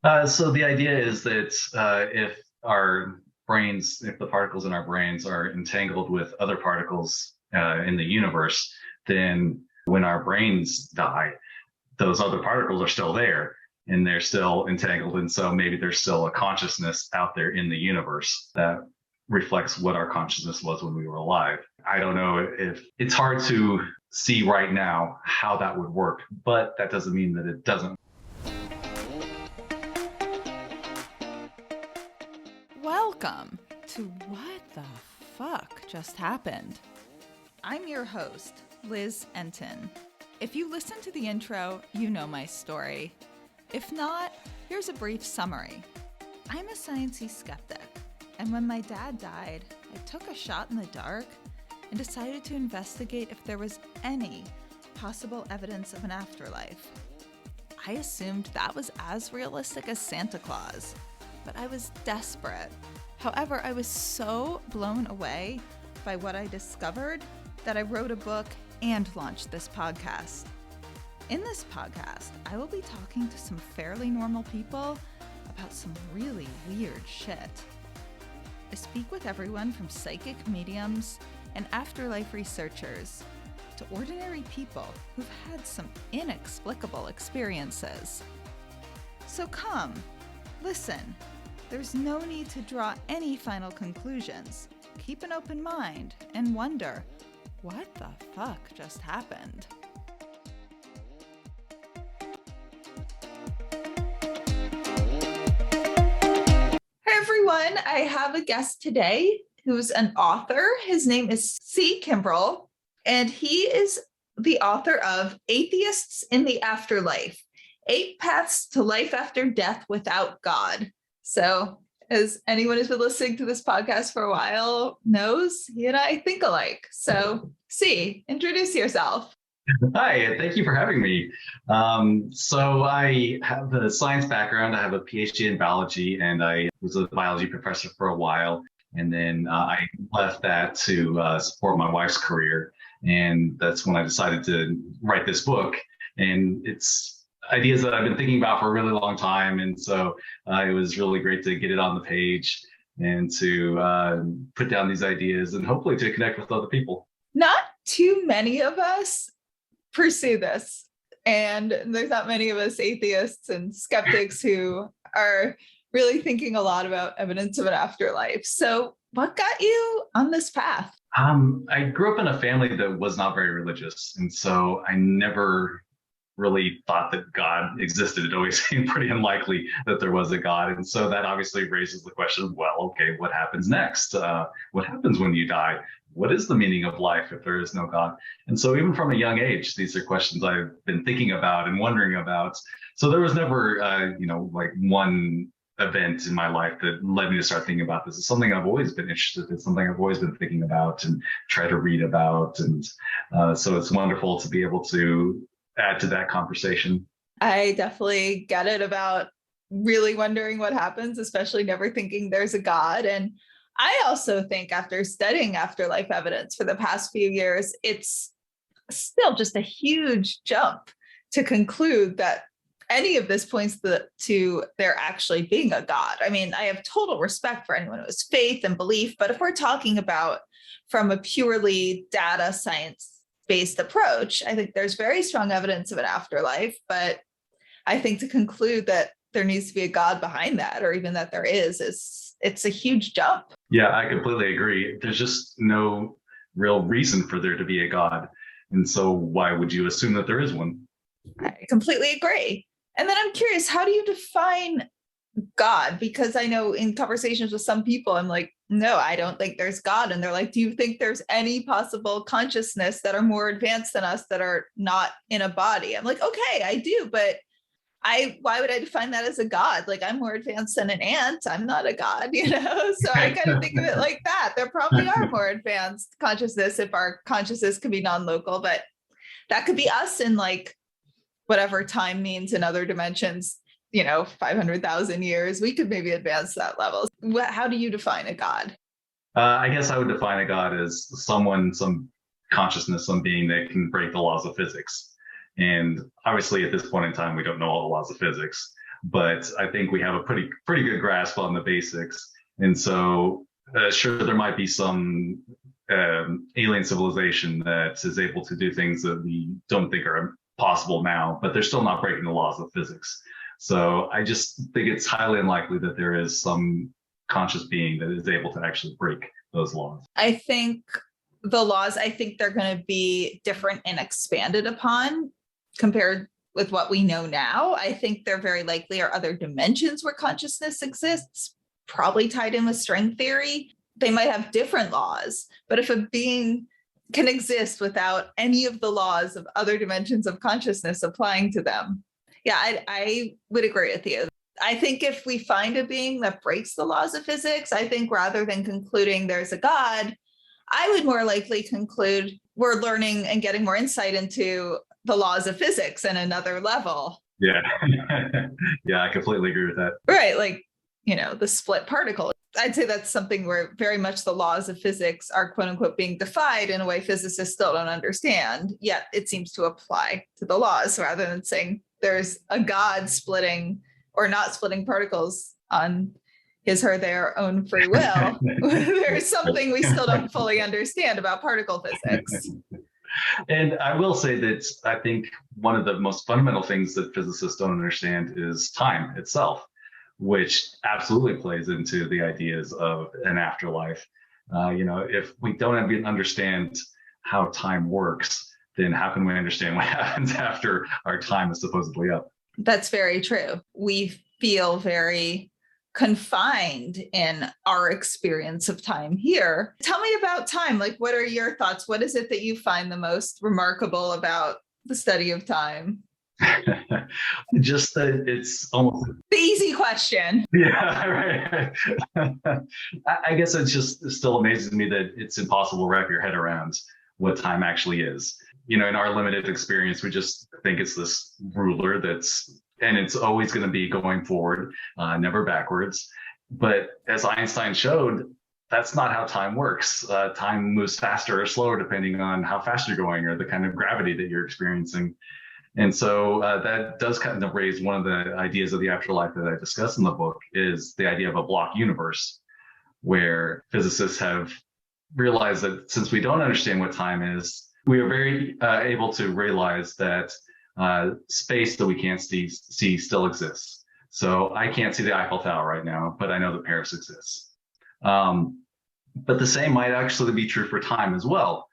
So the idea is that if our brains, if the particles in our brains are entangled with other particles in the universe, then when our brains die, those other particles are still there and they're still entangled. And so maybe there's still a consciousness out there in the universe that reflects what our consciousness was when we were alive. I don't know if it's hard to see right now how that would work, but that doesn't mean that it doesn't. Welcome to What the Fuck Just Happened. I'm your host, Liz Enton. If you listen to the intro, you know my story. If not, here's a brief summary. I'm a sciencey skeptic, and when my dad died, I took a shot in the dark and decided to investigate if there was any possible evidence of an afterlife. I assumed that was as realistic as Santa Claus, but I was desperate. However, I was so blown away by what I discovered that I wrote a book and launched this podcast. In this podcast, I will be talking to some fairly normal people about some really weird shit. I speak with everyone from psychic mediums and afterlife researchers to ordinary people who've had some inexplicable experiences. So come, listen. There's no need to draw any final conclusions. Keep an open mind and wonder, what the fuck just happened? Hi everyone, I have a guest today who's an author. His name is Kimbrell, and he is the author of Atheists in the Afterlife, 8 Paths to Life After Death Without God. So, as anyone who's been listening to this podcast for a while knows, he and I think alike. So, introduce yourself. Hi, thank you for having me. So I have a science background. I have a PhD in biology, and I was a biology professor for a while. And then I left that to support my wife's career. And that's when I decided to write this book. And it's ideas that I've been thinking about for a really long time. And so it was really great to get it on the page and to put down these ideas and hopefully to connect with other people. Not too many of us pursue this. And there's not many of us atheists and skeptics who are really thinking a lot about evidence of an afterlife. So what got you on this path? I grew up in a family that was not very religious. And so I never really thought that God existed. It always seemed pretty unlikely that there was a God. And so that obviously raises the question, well, okay, what happens next? What happens when you die? What is the meaning of life if there is no God? And so even from a young age, these are questions I've been thinking about and wondering about. So there was never, like one event in my life that led me to start thinking about this. It's something I've always been interested in, something I've always been thinking about and try to read about. And so it's wonderful to be able to add to that conversation. I definitely get it about really wondering what happens, especially never thinking there's a God. And I also think after studying afterlife evidence for the past few years, it's still just a huge jump to conclude that any of this points to there actually being a God. I mean, I have total respect for anyone who has faith and belief, but if we're talking about from a purely data science-based approach, I think there's very strong evidence of an afterlife, but I think to conclude that there needs to be a God behind that, or even that there is it's a huge jump. Yeah, I completely agree. There's just no real reason for there to be a God. And so why would you assume that there is one? I completely agree. And then I'm curious, how do you define God? Because I know in conversations with some people, I'm like, no, I don't think there's God. And they're like, do you think there's any possible consciousness that are more advanced than us that are not in a body? I'm like, okay, I do, but why would I define that as a God? Like, I'm more advanced than an ant. I'm not a God, So I kind of think of it like that. There probably are more advanced consciousness if our consciousness could be non-local, but that could be us in like whatever time means in other dimensions, 500,000 years. We could maybe advance that level. How do you define a God? I guess I would define a God as someone, some consciousness, some being that can break the laws of physics. And obviously, at this point in time, we don't know all the laws of physics. but I think we have a pretty good grasp on the basics. And so, sure, there might be some alien civilization that is able to do things that we don't think are possible now, but they're still not breaking the laws of physics. So I just think it's highly unlikely that there is some conscious being that is able to actually break those laws. I think the laws, I think they're going to be different and expanded upon compared with what we know now. I think there very likely are other dimensions where consciousness exists, probably tied in with string theory. They might have different laws, but if a being can exist without any of the laws of other dimensions of consciousness applying to them, yeah, I would agree with you. I think if we find a being that breaks the laws of physics, I think rather than concluding there's a God, I would more likely conclude we're learning and getting more insight into the laws of physics at another level. Yeah. Yeah, I completely agree with that. Right. Like, the split particle. I'd say that's something where very much the laws of physics are quote unquote being defied in a way physicists still don't understand, yet it seems to apply to the laws rather than saying there's a God splitting or not splitting particles on his or their own free will. There's something we still don't fully understand about particle physics. And I will say that I think one of the most fundamental things that physicists don't understand is time itself, which absolutely plays into the ideas of an afterlife. If we don't even understand how time works, then how can we understand what happens after our time is supposedly up? That's very true. We feel very confined in our experience of time here. Tell me about time. Like, what are your thoughts? What is it that you find the most remarkable about the study of time? Just that it's almost the easy question. Yeah, right. I guess it just still amazes me that it's impossible to wrap your head around what time actually is. In our limited experience, we just think it's this ruler and it's always going to be going forward, never backwards. But as Einstein showed, that's not how time works. Time moves faster or slower depending on how fast you're going or the kind of gravity that you're experiencing. And so that does kind of raise one of the ideas of the afterlife that I discuss in the book, is the idea of a block universe, where physicists have realized that since we don't understand what time is, we are very able to realize that space that we can't see still exists. So I can't see the Eiffel Tower right now, but I know that Paris exists. But the same might actually be true for time as well.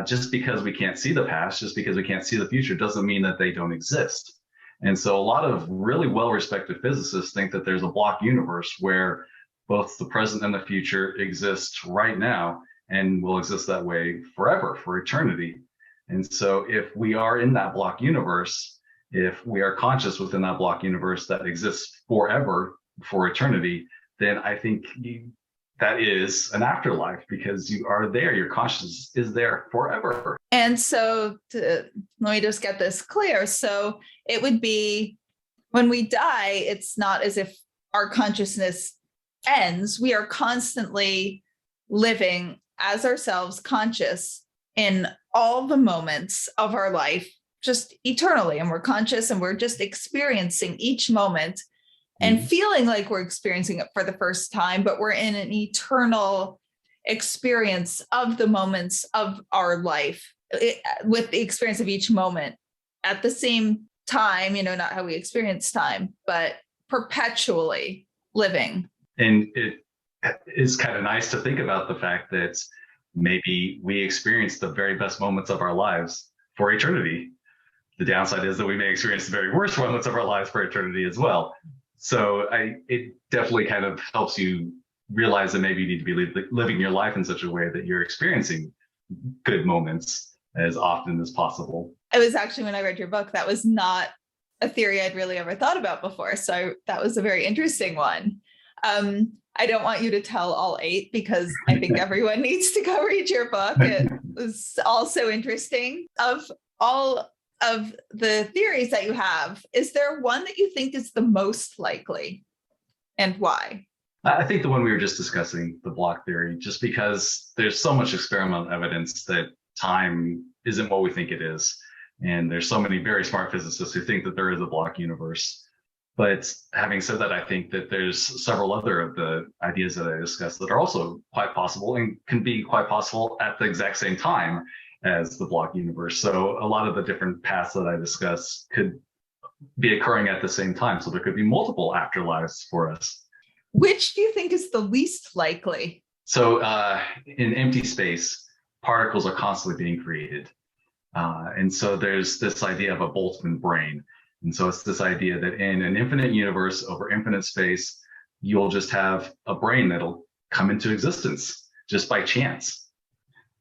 Just because we can't see the past, just because we can't see the future, doesn't mean that they don't exist. And so a lot of really well-respected physicists think that there's a block universe where both the present and the future exist right now and will exist that way forever, for eternity. And so if we are in that block universe, if we are conscious within that block universe that exists forever, for eternity, then I think that is an afterlife, because you are there. Your consciousness is there forever. And so let me just get this clear. So it would be when we die, it's not as if our consciousness ends. We are constantly living as ourselves, conscious in all the moments of our life, just eternally. And we're conscious and we're just experiencing each moment and feeling like we're experiencing it for the first time, but we're in an eternal experience of the moments of our life, with the experience of each moment at the same time, not how we experience time, but perpetually living. And it is kind of nice to think about the fact that maybe we experience the very best moments of our lives for eternity. The downside is that we may experience the very worst moments of our lives for eternity as well. So it definitely kind of helps you realize that maybe you need to be living your life in such a way that you're experiencing good moments as often as possible. It was actually, when I read your book, that was not a theory I'd really ever thought about before. So that was a very interesting one. I don't want you to tell all 8, because I think everyone needs to go read your book. It was also interesting. Of all of the theories that you have, is there one that you think is the most likely, and why? I think the one we were just discussing, the block theory, just because there's so much experimental evidence that time isn't what we think it is. And there's so many very smart physicists who think that there is a block universe. But having said that, I think that there's several other of the ideas that I discussed that are also quite possible and can be quite possible at the exact same time as the block universe. So a lot of the different paths that I discuss could be occurring at the same time. So there could be multiple afterlives for us. Which do you think is the least likely? So in empty space, particles are constantly being created. And so there's this idea of a Boltzmann brain. And so it's this idea that in an infinite universe over infinite space, you'll just have a brain that'll come into existence just by chance.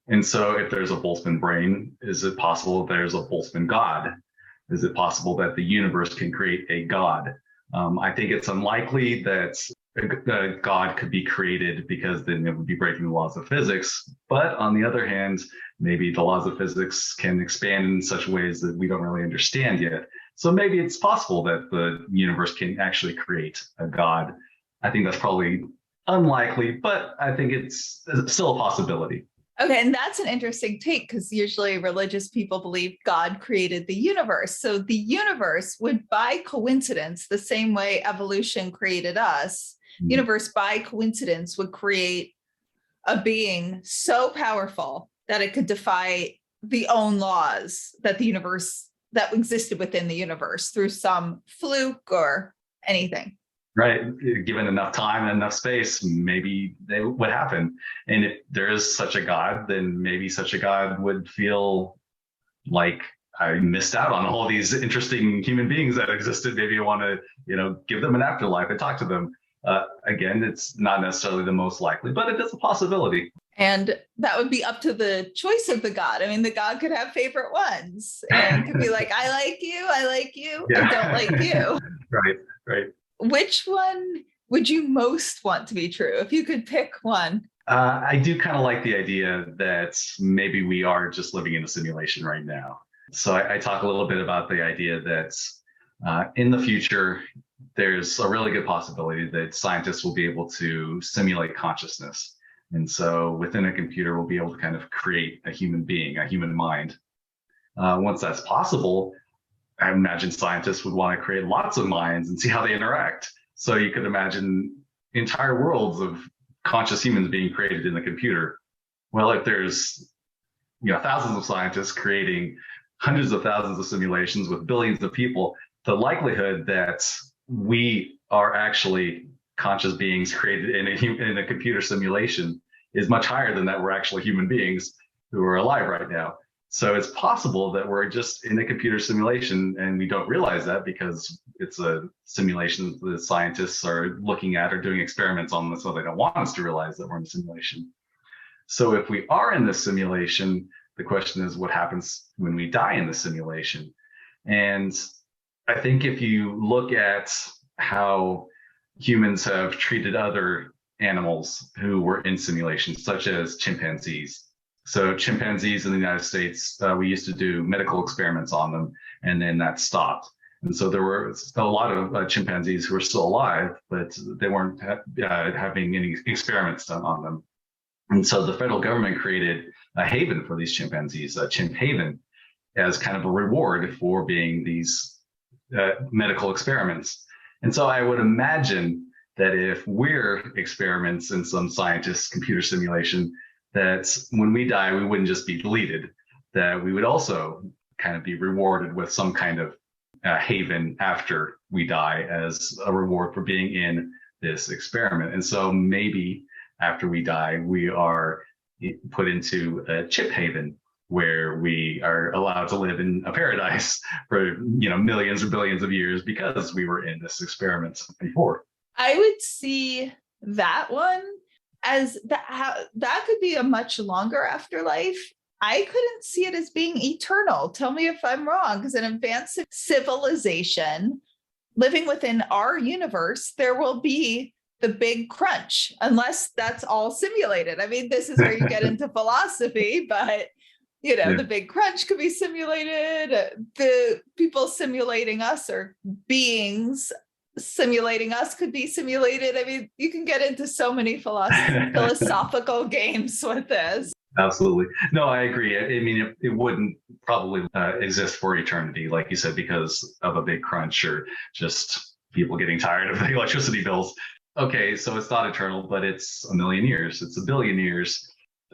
And so if there's a Boltzmann brain, is it possible there's a Boltzmann God? Is it possible that the universe can create a God? I think it's unlikely that a God could be created because then it would be breaking the laws of physics. But on the other hand, maybe the laws of physics can expand in such ways that we don't really understand yet. So maybe it's possible that the universe can actually create a God. I think that's probably unlikely, but I think it's still a possibility. Okay, and that's an interesting take because usually religious people believe God created the universe. So the universe would, by coincidence, the same way evolution created us, universe by coincidence would create a being so powerful that it could defy the own laws that the universe that existed within the universe through some fluke or anything. Right. Given enough time and enough space, maybe it would happen. And if there is such a God, then maybe such a God would feel like I missed out on all these interesting human beings that existed. Maybe I want to, give them an afterlife and talk to them. Again, it's not necessarily the most likely, but it is a possibility. And that would be up to the choice of the God. I mean, the God could have favorite ones and could be like, I like you, yeah. I don't like you. Right. Which one would you most want to be true if you could pick one? I do kind of like the idea that maybe we are just living in a simulation right now. So I talk a little bit about the idea that in the future, there's a really good possibility that scientists will be able to simulate consciousness. And so within a computer, we'll be able to kind of create a human being, a human mind. Once that's possible, I imagine scientists would want to create lots of minds and see how they interact. So you could imagine entire worlds of conscious humans being created in the computer. Well, if there's thousands of scientists creating hundreds of thousands of simulations with billions of people, the likelihood that we are actually conscious beings created in a computer simulation is much higher than that we're actually human beings who are alive right now. So it's possible that we're just in a computer simulation and we don't realize that because it's a simulation that the scientists are looking at or doing experiments on, so they don't want us to realize that we're in a simulation. So if we are in this simulation, the question is what happens when we die in the simulation? And I think if you look at how humans have treated other animals who were in simulations, such as chimpanzees. So chimpanzees in the United States, we used to do medical experiments on them, and then that stopped. And so there were a lot of chimpanzees who were still alive, but they weren't having any experiments done on them. And so the federal government created a haven for these chimpanzees, a chimp haven, as kind of a reward for being these medical experiments. And so I would imagine that if we're experiments in some scientist's computer simulation, that when we die, we wouldn't just be deleted, that we would also kind of be rewarded with some kind of haven after we die as a reward for being in this experiment. And so maybe after we die, we are put into a chip haven where we are allowed to live in a paradise for millions or billions of years because we were in this experiment before. I would see that one as that could be a much longer afterlife. I couldn't see it as being eternal. Tell me if I'm wrong, because an advanced civilization living within our universe, there will be the big crunch, unless that's all simulated. I mean, this is where you get into philosophy, but the big crunch could be simulated. The people simulating us or beings simulating us could be simulated. I mean, you can get into so many philosophical games with this. Absolutely. No, I agree. I mean, it wouldn't probably exist for eternity, like you said, because of a big crunch or just people getting tired of the electricity bills. Okay, so it's not eternal, but it's a million years, it's a billion years.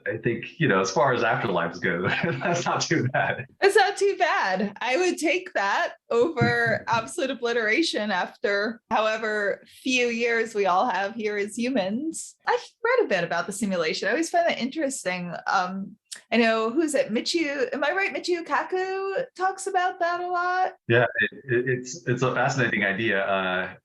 I think, as far as afterlives go, that's not too bad. It's not too bad. I would take that over absolute obliteration after however few years we all have here as humans. I've read a bit about the simulation. I always find that interesting. I know, who's it? Michio, am I right? Michio Kaku talks about that a lot. Yeah, it's a fascinating idea.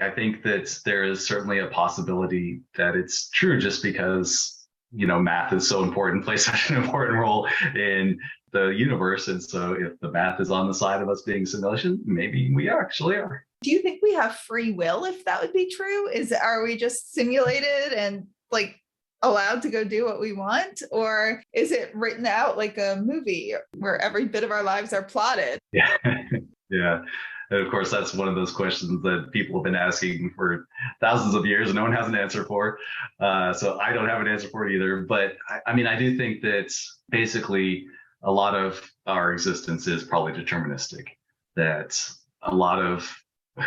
I think that there is certainly a possibility that it's true, just because math is so important, plays such an important role in the universe. And so if the math is on the side of us being simulation, maybe we actually are. Do you think we have free will if that would be true? Are we just simulated and allowed to go do what we want? Or is it written out like a movie where every bit of our lives are plotted? Yeah. Yeah. And of course, that's one of those questions that people have been asking for thousands of years and no one has an answer for. So I don't have an answer for it either. But I do think that basically a lot of our existence is probably deterministic, that a lot of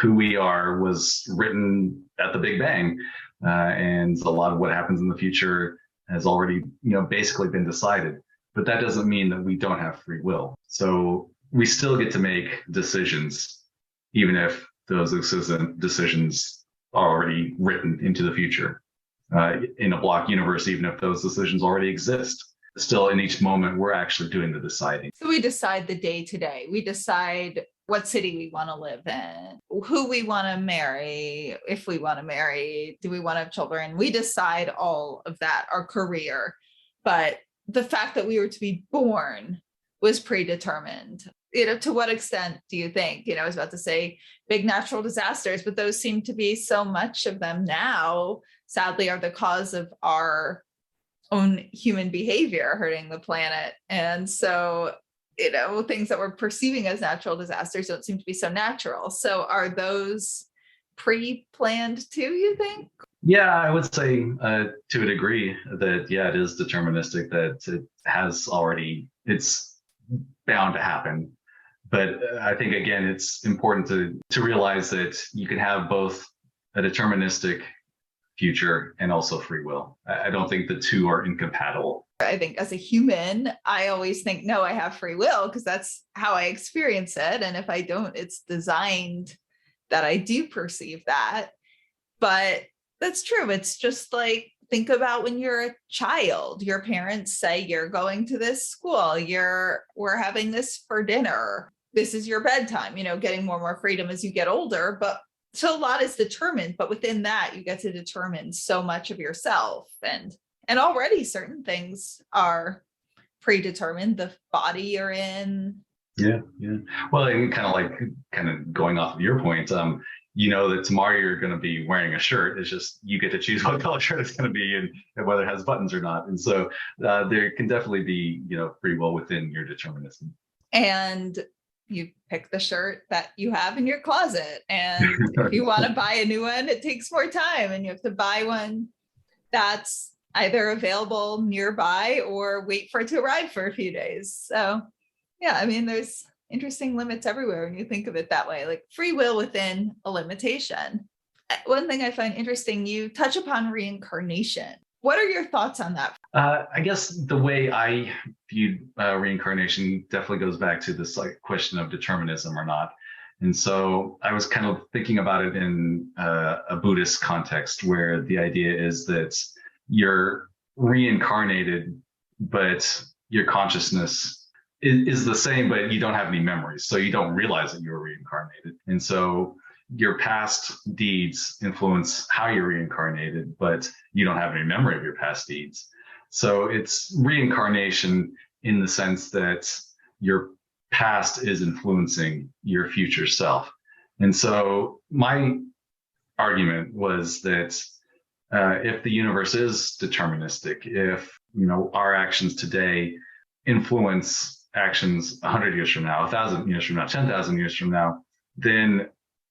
who we are was written at the Big Bang. And a lot of what happens in the future has already, basically been decided. But that doesn't mean that we don't have free will. So we still get to make decisions, even if those decisions are already written into the future. In a block universe, even if those decisions already exist, still in each moment, we're actually doing the deciding. So we decide the day to day. We decide what city we want to live in, who we want to marry, if we want to marry, do we want to have children? We decide all of that, our career. But the fact that we were to be born was predetermined. To what extent do you think, I was about to say big natural disasters, but those seem to be so much of them now, sadly, are the cause of our own human behavior hurting the planet. And so, things that we're perceiving as natural disasters don't seem to be so natural. So are those pre-planned too, you think? Yeah, I would say to a degree that, it is deterministic, that it's bound to happen. But I think, again, it's important to realize that you can have both a deterministic future and also free will. I don't think the two are incompatible. I think as a human, I always think, no, I have free will because that's how I experience it. And if I don't, it's designed that I do perceive that. But that's true. It's just like, think about when you're a child, your parents say you're going to this school, we're having this for dinner, this is your bedtime, getting more and more freedom as you get older. But so a lot is determined, but within that, you get to determine so much of yourself. And already certain things are predetermined, the body you're in. Yeah. Well, and kind of going off of your point, that tomorrow you're going to be wearing a shirt. It's just you get to choose what color shirt it's going to be and whether it has buttons or not. And so there can definitely be, free will within your determinism. And you pick the shirt that you have in your closet. And if you want to buy a new one, it takes more time and you have to buy one that's either available nearby or wait for it to arrive for a few days. So yeah, there's interesting limits everywhere when you think of it that way, like free will within a limitation. One thing I find interesting, you touch upon reincarnation. What are your thoughts on that? I guess the way I viewed reincarnation definitely goes back to this question of determinism or not. And so I was kind of thinking about it in a Buddhist context, where the idea is that you're reincarnated, but your consciousness is the same, but you don't have any memories. So you don't realize that you were reincarnated. And so your past deeds influence how you're reincarnated, but you don't have any memory of your past deeds. So it's reincarnation in the sense that your past is influencing your future self. And so my argument was that if the universe is deterministic, if our actions today influence actions 100 years from now, 1,000 years from now, 10,000 years from now, then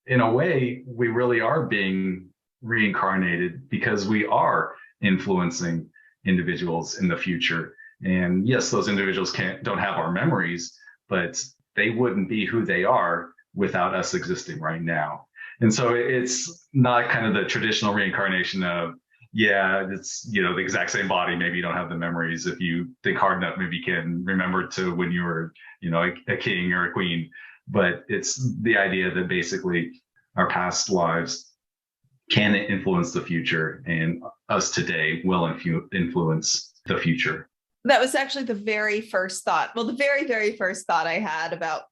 in a way, we really are being reincarnated because we are influencing individuals in the future. And yes, those individuals don't have our memories, but they wouldn't be who they are without us existing right now. And so it's not kind of the traditional reincarnation of, yeah, it's, the exact same body. Maybe you don't have the memories. If you think hard enough, maybe you can remember to when you were, a king or a queen. But it's the idea that basically our past lives can influence the future, and us today will influence the future. That was actually the very first thought. Well, the very, very first thought I had about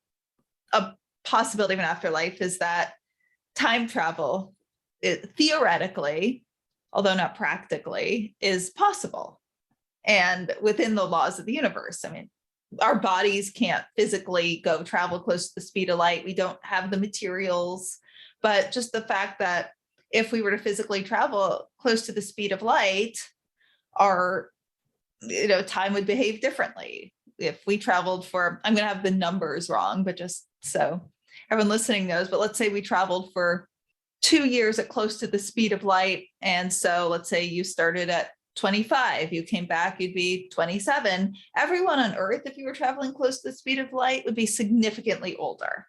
a possibility of an afterlife is that time travel, theoretically, although not practically, is possible. And within the laws of the universe, I mean, our bodies can't physically go travel close to the speed of light. We don't have the materials, but just the fact that if we were to physically travel close to the speed of light, our time would behave differently. If we traveled for, I'm going to have the numbers wrong, but just so everyone listening knows, but let's say we traveled for 2 years at close to the speed of light. And so let's say you started at 25, you came back, you'd be 27. Everyone on Earth, if you were traveling close to the speed of light, would be significantly older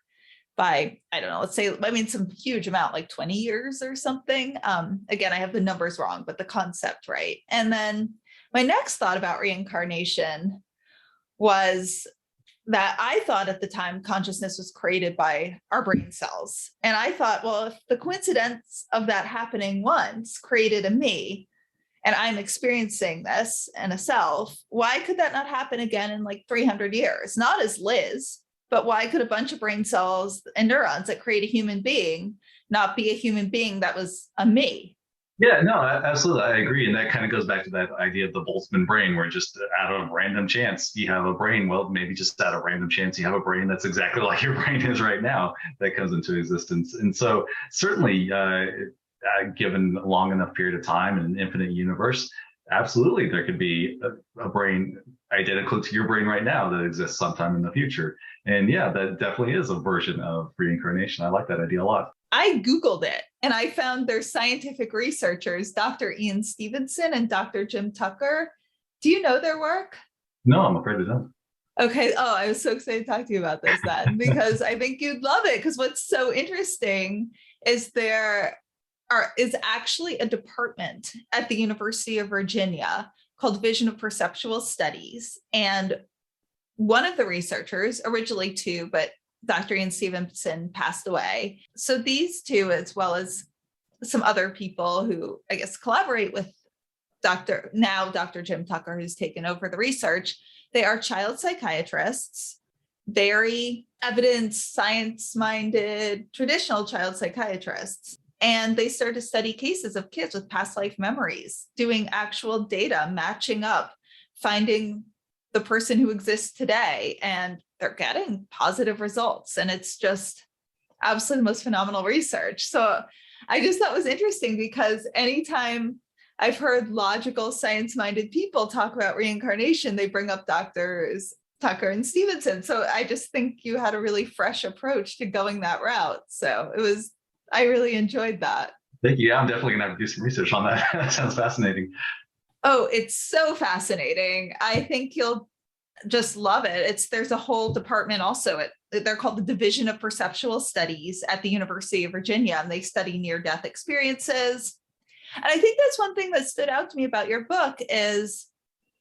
by, I don't know, let's say, some huge amount, like 20 years or something. Again, I have the numbers wrong, but the concept right. And then my next thought about reincarnation was that I thought at the time consciousness was created by our brain cells. And I thought, well, if the coincidence of that happening once created a me, and I'm experiencing this in a self, why could that not happen again in like 300 years? Not as Liz, but why could a bunch of brain cells and neurons that create a human being not be a human being that was a me? Yeah, no, absolutely. I agree. And that kind of goes back to that idea of the Boltzmann brain, where just out of random chance, you have a brain. Well, maybe just out of random chance, you have a brain that's exactly like your brain is right now that comes into existence. And so certainly, given a long enough period of time and an infinite universe, absolutely, there could be a brain identical to your brain right now that exists sometime in the future. And yeah, that definitely is a version of reincarnation. I like that idea a lot. I Googled it and I found there's scientific researchers, Dr. Ian Stevenson and Dr. Jim Tucker. Do you know their work? No, I'm afraid I don't. Okay. Oh, I was so excited to talk to you about this then, because I think you'd love it. Because what's so interesting is is actually a department at the University of Virginia called Division of Perceptual Studies. And one of the researchers, originally two, but Dr. Ian Stevenson passed away. So these two, as well as some other people who I guess collaborate with Dr. Jim Tucker, who's taken over the research, they are child psychiatrists, very evidence, science-minded, traditional child psychiatrists. And they started to study cases of kids with past life memories, doing actual data, matching up, finding the person who exists today, and they're getting positive results. And it's just absolutely the most phenomenal research. So I just thought it was interesting because anytime I've heard logical, science-minded people talk about reincarnation, they bring up Doctors Tucker and Stevenson. So I just think you had a really fresh approach to going that route. So I really enjoyed that. Thank you. Yeah, I'm definitely going to have to do some research on that. That sounds fascinating. Oh, it's so fascinating. I think you'll just love it. There's a whole department also. They're called the Division of Perceptual Studies at the University of Virginia, and they study near-death experiences. And I think that's one thing that stood out to me about your book is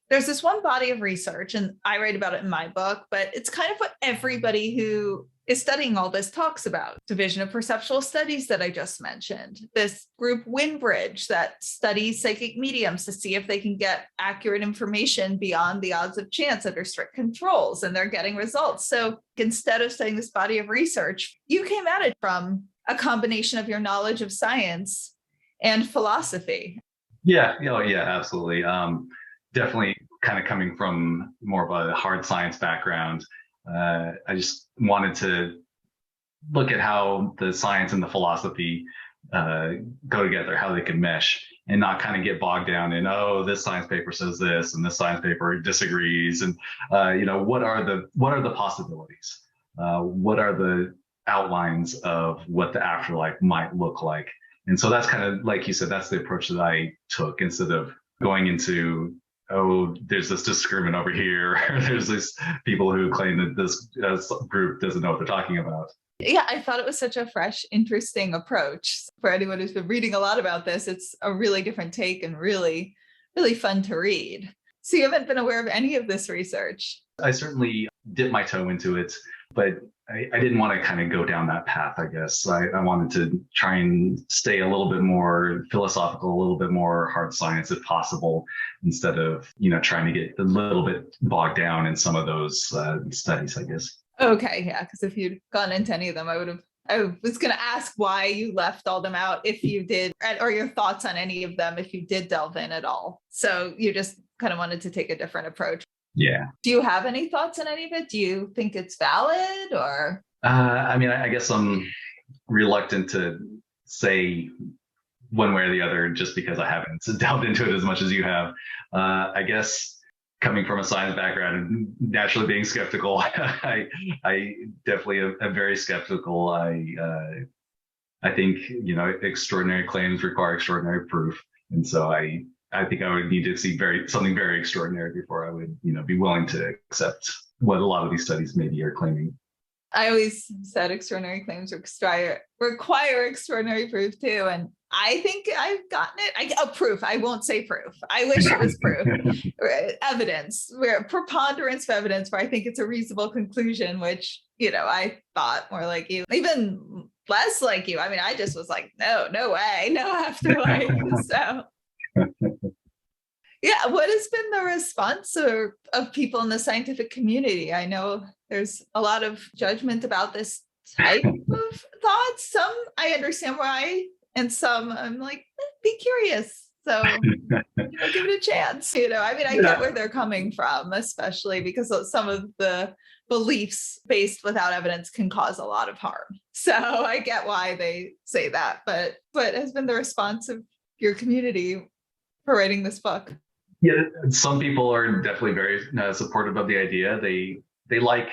there's this one body of research, and I write about it in my book, but it's kind of what everybody who is studying all this talks about. Division of Perceptual Studies that I just mentioned, this group Winbridge that studies psychic mediums to see if they can get accurate information beyond the odds of chance under strict controls, and they're getting results. So instead of studying this body of research, you came at it from a combination of your knowledge of science and philosophy. Yeah, absolutely. Definitely kind of coming from more of a hard science background. I just wanted to look at how the science and the philosophy go together, how they can mesh, and not kind of get bogged down in, oh, this science paper says this and this science paper disagrees, and what are the possibilities? What are the outlines of what the afterlife might look like? And so that's kind of, like you said, that's the approach that I took, instead of going into, oh, there's this disagreement over here, or there's these people who claim that this group doesn't know what they're talking about. Yeah, I thought it was such a fresh, interesting approach. For anyone who's been reading a lot about this, it's a really different take and really, really fun to read. So you haven't been aware of any of this research? I certainly dipped my toe into it, but I didn't want to kind of go down that path, I guess. I wanted to try and stay a little bit more philosophical, a little bit more hard science if possible, instead of, trying to get a little bit bogged down in some of those studies, I guess. Okay, yeah, because if you'd gone into any of them, I was going to ask why you left all them out if you did, or your thoughts on any of them if you did delve in at all. So you just kind of wanted to take a different approach. Yeah. Do you have any thoughts on any of it? Do you think it's valid or? I guess I'm reluctant to say one way or the other just because I haven't delved into it as much as you have. I guess coming from a science background and naturally being skeptical, I definitely am very skeptical. I think, extraordinary claims require extraordinary proof. And so I think I would need to see something very extraordinary before I would, be willing to accept what a lot of these studies maybe are claiming. I always said extraordinary claims require extraordinary proof too. And I think I've gotten it. Proof. I won't say proof. I wish it was proof. Evidence, where preponderance of evidence, where I think it's a reasonable conclusion, which, I thought more like you, even less like you. I just was like, no way, no afterlife. So. Yeah, what has been the response of people in the scientific community? I know there's a lot of judgment about this type of thoughts. Some I understand why, and some I'm like, be curious. So, give it a chance. I get where they're coming from, especially because some of the beliefs based without evidence can cause a lot of harm. So I get why they say that. But what has been the response of your community for writing this book? Yeah, some people are definitely very supportive of the idea. They like,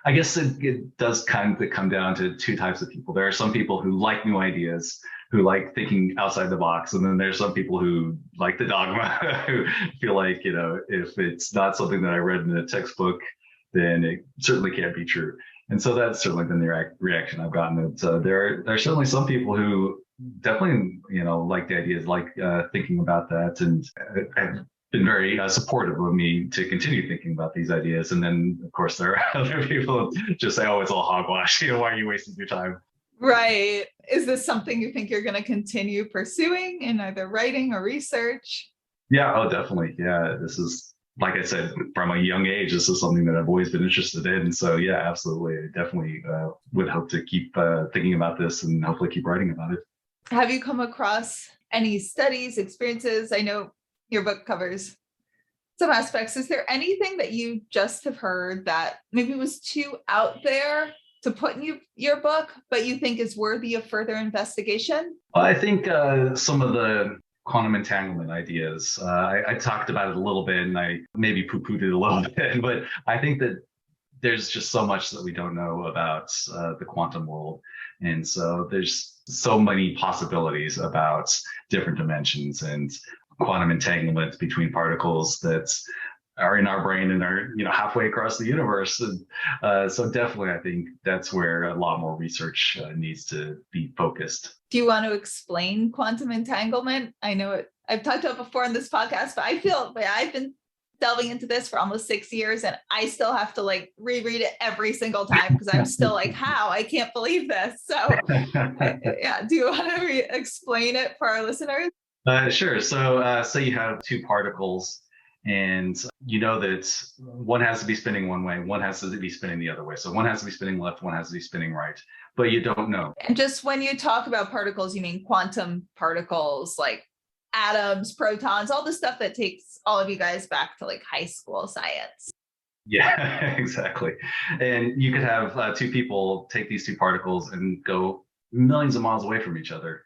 I guess it does kind of come down to two types of people. There are some people who like new ideas, who like thinking outside the box. And then there's some people who like the dogma, who feel like, if it's not something that I read in a textbook, then it certainly can't be true. And so that's certainly been the reaction I've gotten. There are certainly some people who definitely, like the ideas, like thinking about that, and have been very supportive of me to continue thinking about these ideas. And then, of course, there are other people who just say, "Oh, it's all hogwash. Why are you wasting your time?" Right. Is this something you think you're going to continue pursuing in either writing or research? Yeah. Oh, definitely. Yeah. This is, like I said, from a young age, this is something that I've always been interested in. So yeah, absolutely. I definitely would hope to keep thinking about this and hopefully keep writing about it. Have you come across any studies, experiences? I know your book covers some aspects. Is there anything that you just have heard that maybe was too out there to put in your book, but you think is worthy of further investigation? Well, I think some of the quantum entanglement ideas, I talked about it a little bit and I maybe poo-pooed it a little bit, but I think that there's just so much that we don't know about the quantum world. And so there's so many possibilities about different dimensions and quantum entanglements between particles that are in our brain and are, halfway across the universe. And so definitely, I think that's where a lot more research needs to be focused. Do you want to explain quantum entanglement? I know I've talked about it before on this podcast, but I feel I've been delving into this for almost 6 years and I still have to reread it every single time because I'm still like, how? I can't believe this. So yeah, do you want to explain it for our listeners? Sure. So say you have two particles and you know that one has to be spinning one way, one has to be spinning the other way. So one has to be spinning left, one has to be spinning right, but you don't know. And just when you talk about particles, you mean quantum particles, like atoms, protons, all the stuff that takes all of you guys back to high school science. Yeah, exactly. And you could have two people take these two particles and go millions of miles away from each other.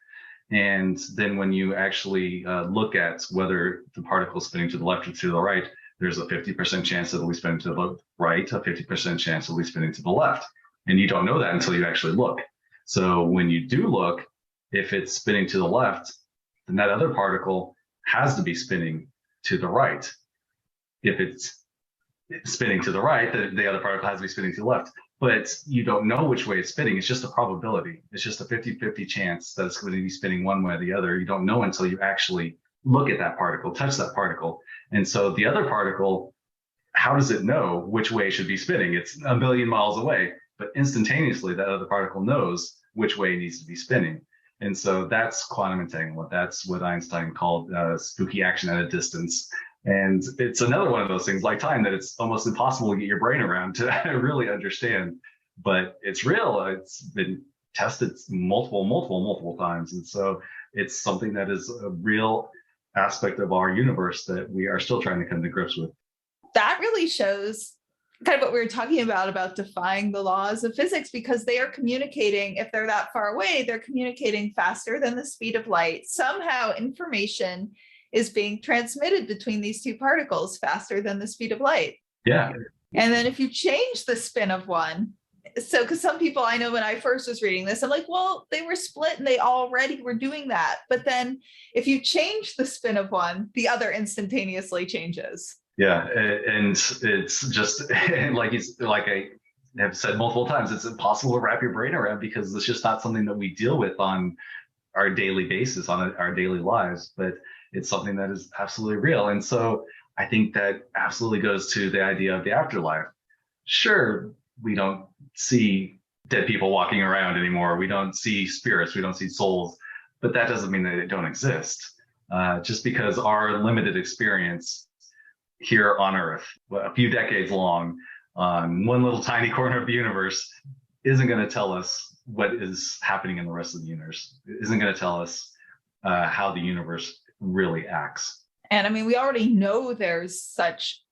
And then when you actually look at whether the particle is spinning to the left or to the right, there's a 50% chance that it'll be spinning to the right, a 50% chance it'll be spinning to the left. And you don't know that until you actually look. So when you do look, if it's spinning to the left, then that other particle has to be spinning to the right. If it's spinning to the right, the other particle has to be spinning to the left. but you don't know which way it's spinning. It's just a probability. It's just a 50-50 chance that it's going to be spinning one way or the other. You don't know until you actually look at that particle, touch that particle. And so the other particle, how does it know which way it should be spinning? It's a million miles away, but instantaneously that other particle knows which way it needs to be spinning. And so that's quantum entanglement. That's what Einstein called spooky action at a distance. And it's another one of those things like time that it's almost impossible to get your brain around to really understand, but it's real. It's been tested multiple times. And so it's something that is a real aspect of our universe that we are still trying to come to grips with. That really shows kind of what we were talking about defying the laws of physics, because they are communicating. If they're that far away, they're communicating faster than the speed of light. Somehow information is being transmitted between these two particles faster than the speed of light. Yeah. And then if you change the spin of one, so because some people, I know when I first was reading this, I'm like, well, they were split and they already were doing that. But then if you change the spin of one, the other instantaneously changes. Yeah. And it's just like I have said multiple times, it's impossible to wrap your brain around because it's just not something that we deal with on our daily basis, on our daily lives. But it's something that is absolutely real. And so I think that absolutely goes to the idea of the afterlife. Sure, we don't see dead people walking around anymore. We don't see spirits. We don't see souls. But that doesn't mean that they don't exist. Just because our limited experience here on Earth, a few decades long, on one little tiny corner of the universe, isn't going to tell us what is happening in the rest of the universe. It isn't going to tell us how the universe really acts. And I mean, we already know there's such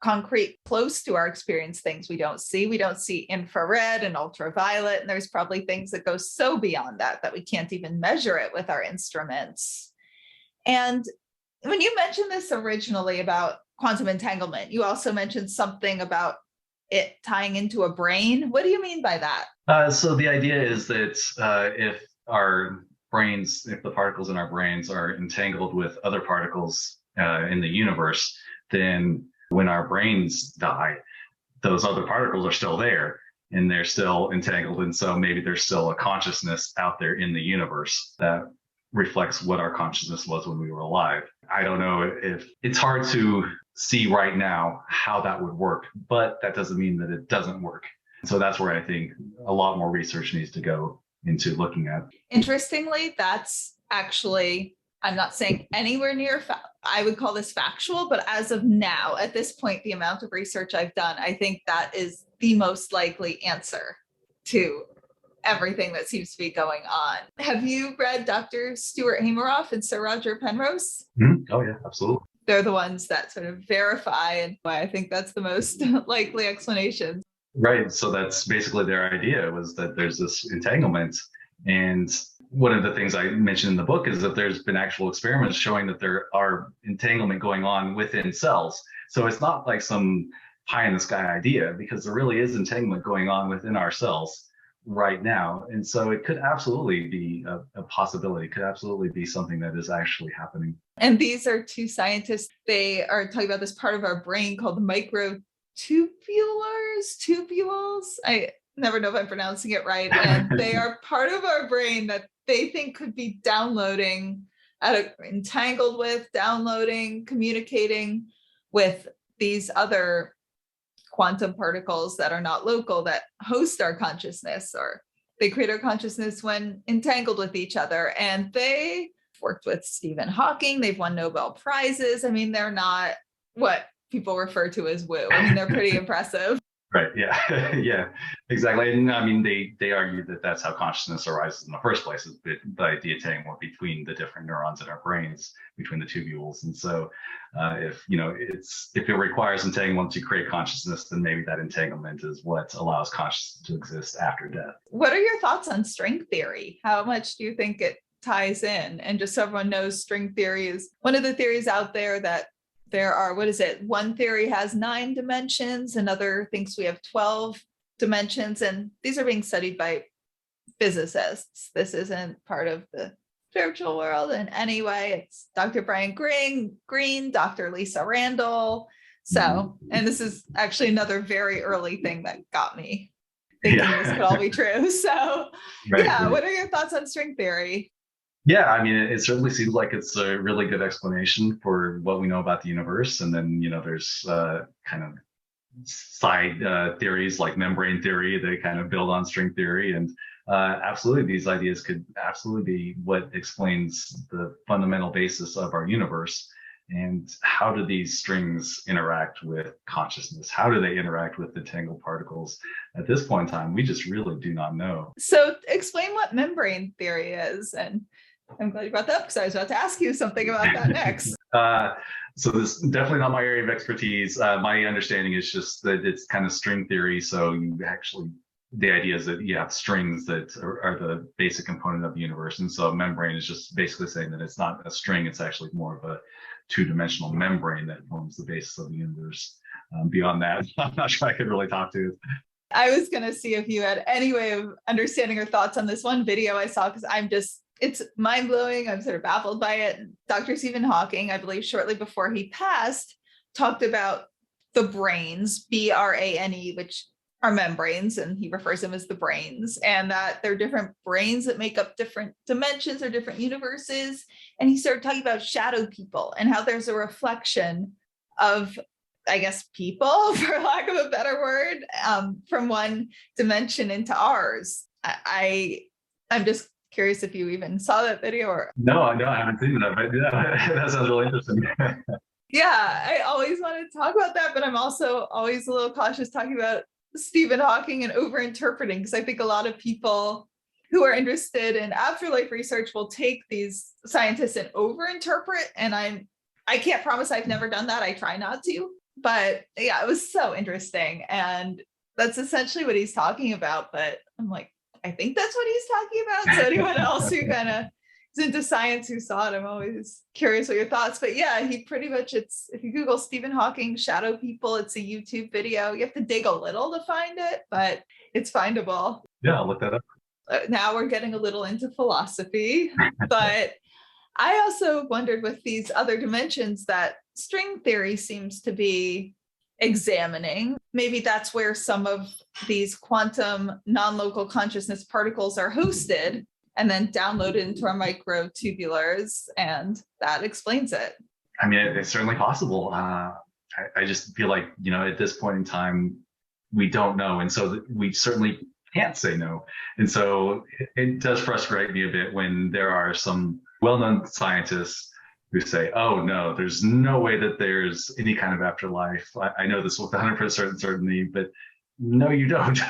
concrete, close to our experience things we don't see. We don't see infrared and ultraviolet, and there's probably things that go so beyond that we can't even measure it with our instruments. And when you mentioned this originally about quantum entanglement, you also mentioned something about it tying into a brain. What do you mean by that? So the idea is that if our brains, if the particles in our brains are entangled with other particles in the universe, then when our brains die, those other particles are still there and they're still entangled. And so maybe there's still a consciousness out there in the universe that reflects what our consciousness was when we were alive. I don't know if it's hard to see right now how that would work, but that doesn't mean that it doesn't work. So that's where I think a lot more research needs to go into looking at. Interestingly, that's actually, I'm not saying anywhere near, I would call this factual, but as of now, at this point, the amount of research I've done, I think that is the most likely answer to everything that seems to be going on. Have you read Dr. Stuart Hameroff and Sir Roger Penrose? Mm-hmm. Oh yeah, absolutely. They're the ones that sort of verify, and I think that's the most likely explanation. Right. So that's basically their idea, was that there's this entanglement. And one of the things I mentioned in the book is that there's been actual experiments showing that there are entanglement going on within cells. So it's not like some pie in the sky idea, because there really is entanglement going on within our cells right now. And so it could absolutely be a possibility, could absolutely be something that is actually happening. And these are two scientists. They are talking about this part of our brain called the tubules. I never know if I'm pronouncing it right. And they are part of our brain that they think could be downloading, entangled with, downloading, communicating with these other quantum particles that are not local, that host our consciousness, or they create our consciousness when entangled with each other. And they worked with Stephen Hawking. They've won Nobel Prizes. I mean, they're not what people refer to as woo. I mean, they're pretty impressive. Right. Yeah. Yeah, exactly. And I mean, they argue that that's how consciousness arises in the first place, is by the entanglement between the different neurons in our brains, between the tubules. And so if it requires entanglement to create consciousness, then maybe that entanglement is what allows consciousness to exist after death. What are your thoughts on string theory? How much do you think it ties in? And just so everyone knows, string theory is one of the theories out there that there are, one theory has 9 dimensions, another thinks we have 12 dimensions, and these are being studied by physicists. This isn't part of the spiritual world in any way. It's Dr. Brian Greene, Dr. Lisa Randall. So, and this is actually another very early thing that got me. thinking this could all be true. So Right, yeah, right. what are your thoughts on string theory? Yeah, I mean, it certainly seems like it's a really good explanation for what we know about the universe. And then, there's kind of side theories like membrane theory that kind of build on string theory. And absolutely, these ideas could absolutely be what explains the fundamental basis of our universe. And how do these strings interact with consciousness? How do they interact with the tangled particles? At this point in time, we just really do not know. So explain what membrane theory is. And I'm glad you brought that up because I was about to ask you something about that next. So this is definitely not my area of expertise. My understanding is just that it's kind of string theory. So the idea is that you have strings that are the basic component of the universe. And so membrane is just basically saying that it's not a string, it's actually more of a two-dimensional membrane that forms the basis of the universe. Beyond that, I'm not sure I could really talk to. I was going to see if you had any way of understanding or thoughts on this one video I saw, because it's mind-blowing. I'm sort of baffled by it. Dr. Stephen Hawking, I believe shortly before he passed, talked about the brains, BRANE, which are membranes, and he refers them as the brains, and that they're different brains that make up different dimensions or different universes. And he started talking about shadow people and how there's a reflection of, I guess, people, for lack of a better word, from one dimension into ours. I'm just curious if you even saw that video or. No, I haven't seen that, but yeah, that sounds really interesting. Yeah, I always want to talk about that, but I'm also always a little cautious talking about Stephen Hawking and over-interpreting, because I think a lot of people who are interested in afterlife research will take these scientists and over-interpret, and I can't promise I've never done that. I try not to, but yeah, it was so interesting, and that's essentially what he's talking about. But I'm like, I think that's what he's talking about. So anyone else who kind of is into science who saw it, I'm always curious what your thoughts. But yeah, he pretty much, if you Google Stephen Hawking shadow people, it's a YouTube video. You have to dig a little to find it, but it's findable. Yeah, I'll look that up. Now we're getting a little into philosophy, but I also wondered with these other dimensions that string theory seems to be examining. Maybe that's where some of these quantum non-local consciousness particles are hosted and then downloaded into our microtubulars, and that explains it. I mean, it's certainly possible. I just feel like, at this point in time, we don't know. And so we certainly can't say no. And so it does frustrate me a bit when there are some well-known scientists who say, oh, no, there's no way that there's any kind of afterlife. I know this with 100% certainty, but no, you don't.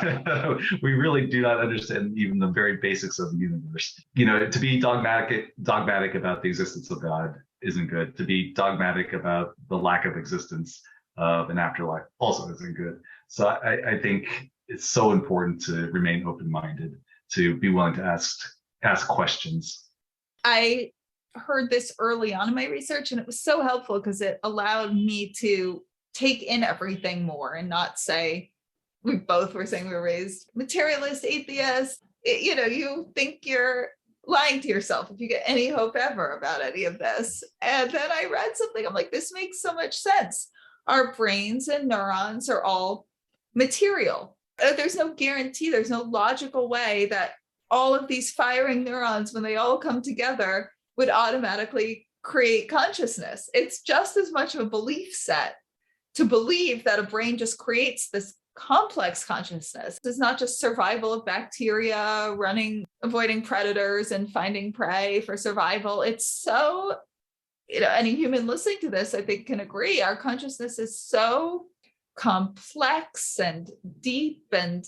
We really do not understand even the very basics of the universe. To be dogmatic about the existence of God isn't good. To be dogmatic about the lack of existence of an afterlife also isn't good. So I think it's so important to remain open-minded, to be willing to ask questions. I heard this early on in my research, and it was so helpful because it allowed me to take in everything more and not say, we both were saying we were raised materialist, atheist. You think you're lying to yourself if you get any hope ever about any of this. And then I read something, I'm like, this makes so much sense. Our brains and neurons are all material. There's no guarantee, there's no logical way that all of these firing neurons, when they all come together, would automatically create consciousness. It's just as much of a belief set to believe that a brain just creates this complex consciousness. It's not just survival of bacteria, avoiding predators and finding prey for survival. It's so, any human listening to this, I think, can agree. Our consciousness is so complex and deep, and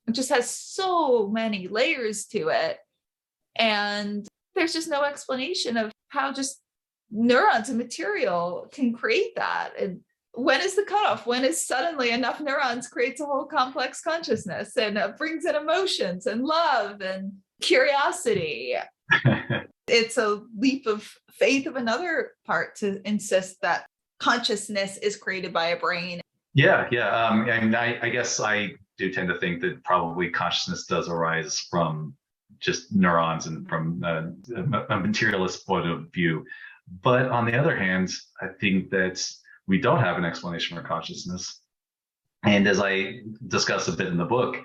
it just has so many layers to it. And there's just no explanation of how just neurons and material can create that. And when is the cutoff? When is suddenly enough neurons creates a whole complex consciousness and brings in emotions and love and curiosity? It's a leap of faith of another part to insist that consciousness is created by a brain. Yeah. And I guess I do tend to think that probably consciousness does arise from just neurons and from a materialist point of view. But on the other hand, I think that we don't have an explanation for consciousness. And as I discuss a bit in the book,